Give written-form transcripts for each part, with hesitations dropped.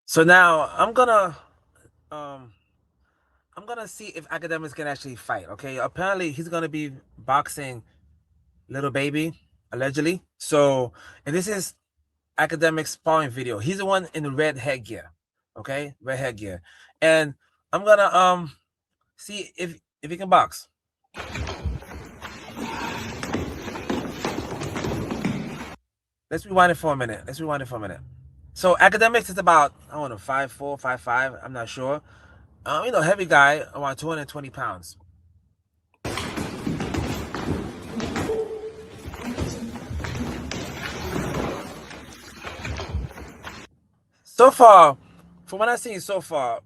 So now um I'm gonna see if Academics can actually fight. Okay, apparently he's gonna be boxing Little Baby allegedly. So, and this is Academics sparring video. He's the one in the red headgear. Okay, red headgear, and I'm gonna see if he can box. Let's rewind it for a minute. So Academics is about, I don't know, 5'4", 5'5". I'm not sure. Heavy guy, around 220 pounds. So far, from what I've seen so far,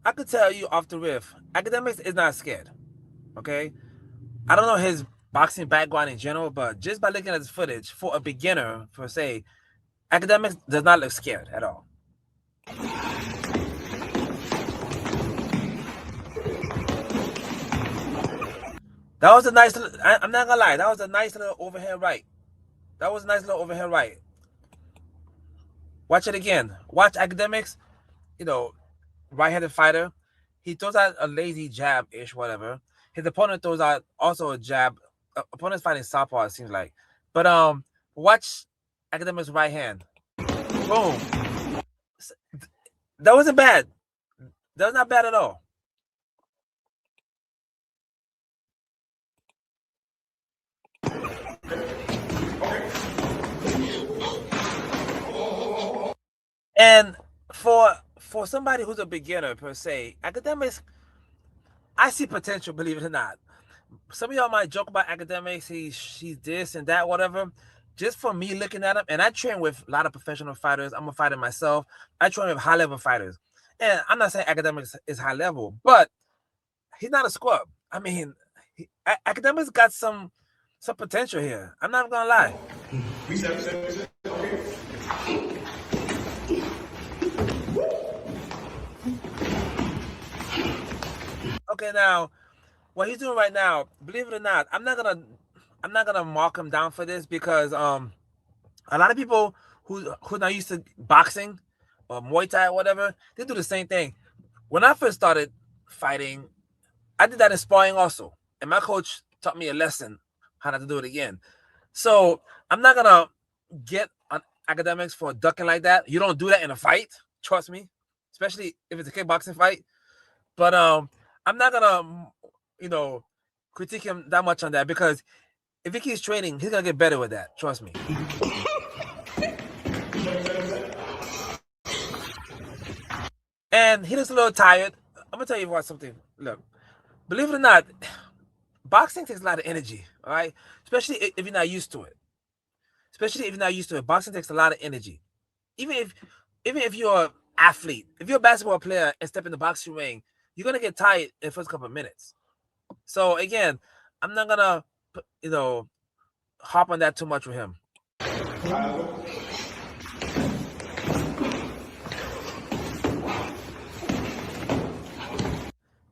I could tell you off the riff, Academics is not scared. Okay, I don't know his boxing background in general, but just by looking at his footage, for a beginner per se, Academics does not look scared at all. That was a nice little, I'm not gonna lie, that was a nice little overhead right. Watch it again. Watch Academics, right-handed fighter. He throws out a lazy jab-ish, whatever. His opponent throws out also a jab. Opponent's fighting southpaw, it seems like. But watch Academics' right hand. Boom. That wasn't bad. That was not bad at all. And for somebody who's a beginner per se, Academics, I see potential, believe it or not. Some of y'all might joke about Academics, she's this and that, whatever. Just for me looking at him, and I train with a lot of professional fighters. I'm a fighter myself. I train with high-level fighters. And I'm not saying Academics is high level, but he's not a scrub. I mean, Academics got some potential here. I'm not gonna lie. Okay, now what he's doing right now, believe it or not, I'm not gonna mark him down for this because a lot of people who not used to boxing or Muay Thai or whatever, they do the same thing. When I first started fighting, I did that in sparring also, and my coach taught me a lesson how not to do it again. So I'm not gonna get on Academics for ducking like that. You don't do that in a fight, trust me, especially if it's a kickboxing fight. But I'm not gonna, critique him that much on that because if he keeps training, he's gonna get better with that. Trust me. And he looks a little tired. I'm gonna tell you about something. Look, believe it or not, boxing takes a lot of energy. All right, especially if you're not used to it. Boxing takes a lot of energy. Even if you're an athlete, if you're a basketball player and step in the boxing ring, you're gonna get tired in the first couple of minutes. So again, I'm not gonna, hop on that too much with him.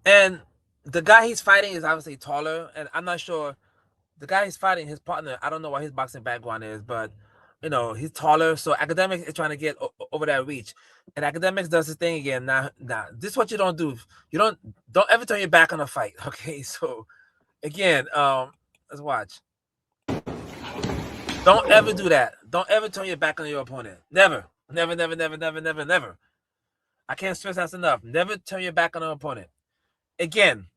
And the guy he's fighting is obviously taller, and I'm not sure the guy he's fighting, his partner. I don't know what his boxing background is, but he's taller. So Academics is trying to get over that reach, and Academics does his thing again. Now, this is what you don't do. You don't ever turn your back on a fight. Okay, so again, let's watch. Don't ever do that. Don't ever turn your back on your opponent. Never. Never, never, never, never, never, never. I can't stress that enough. Never turn your back on an opponent. Again,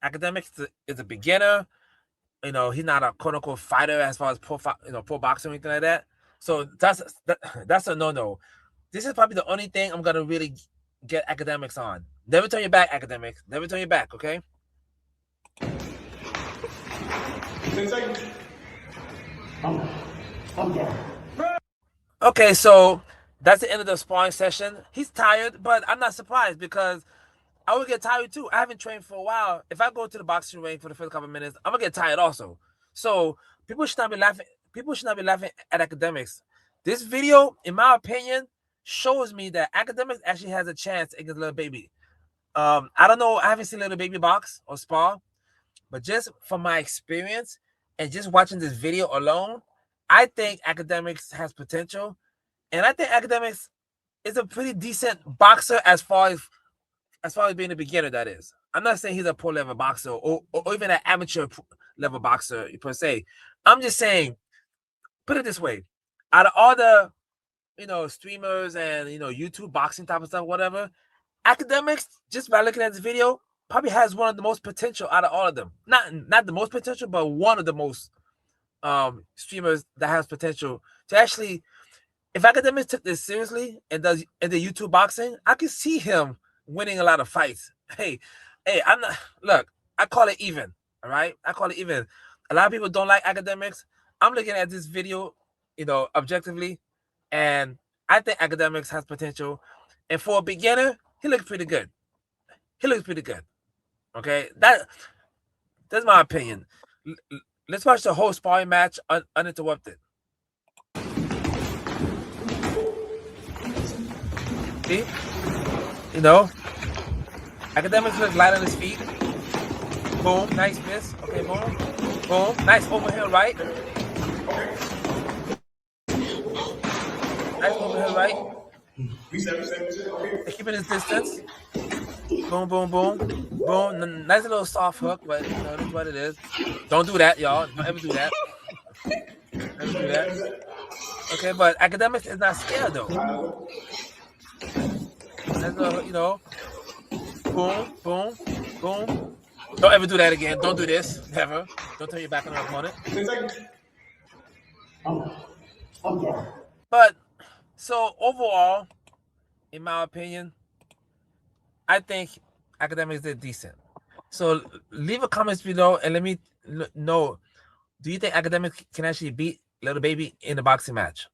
Academics is a beginner. He's not a quote unquote fighter as far as pro boxing or anything like that. So that's a no. This is probably the only thing I'm gonna really get Academics on. Never turn your back, Academics. Never turn your back, okay? Okay, so that's the end of the sparring session. He's tired, but I'm not surprised because I would get tired too. I haven't trained for a while. If I go to the boxing ring for the first couple of minutes, I'm gonna get tired also. So people should not be laughing. People should not be laughing at Academics. This video, in my opinion, shows me that Academics actually has a chance against Little Baby. I don't know. I haven't seen Little Baby box or spar, but just from my experience and just watching this video alone, I think Academics has potential, and I think Academics is a pretty decent boxer as far as being a beginner. That is, I'm not saying he's a pro level boxer or even an amateur level boxer per se. I'm just saying, put it this way: out of all the streamers and YouTube boxing type of stuff, whatever, Akademiks, just by looking at this video, probably has one of the most potential out of all of them. Not the most potential, but one of the most streamers that has potential to actually. If Akademiks took this seriously and does the YouTube boxing, I could see him winning a lot of fights. Hey, I'm not. Look, I call it even. All right, I call it even. A lot of people don't like Akademiks. I'm looking at this video, objectively, and I think Akademiks has potential. And for a beginner, he looks pretty good. He looks pretty good. Okay, that's my opinion. Let's watch the whole sparring match uninterrupted. See? Akademiks look light on his feet. Boom, nice miss. Okay, boom. Boom, nice overhead right. Nice overhead right. Keeping his distance. Boom, boom, boom. Boom. Nice little soft hook, but that's what it is. Don't do that, y'all. Don't ever do that. Never do that. Okay, but Akademiks is not scared though. That's boom, boom, boom. Don't ever do that again. Don't do this. Never. Don't turn your back on your opponent. But so overall, in my opinion, I think Akademiks did decent. So leave a comments below and let me know, do you think Akademiks can actually beat Little Baby in the boxing match?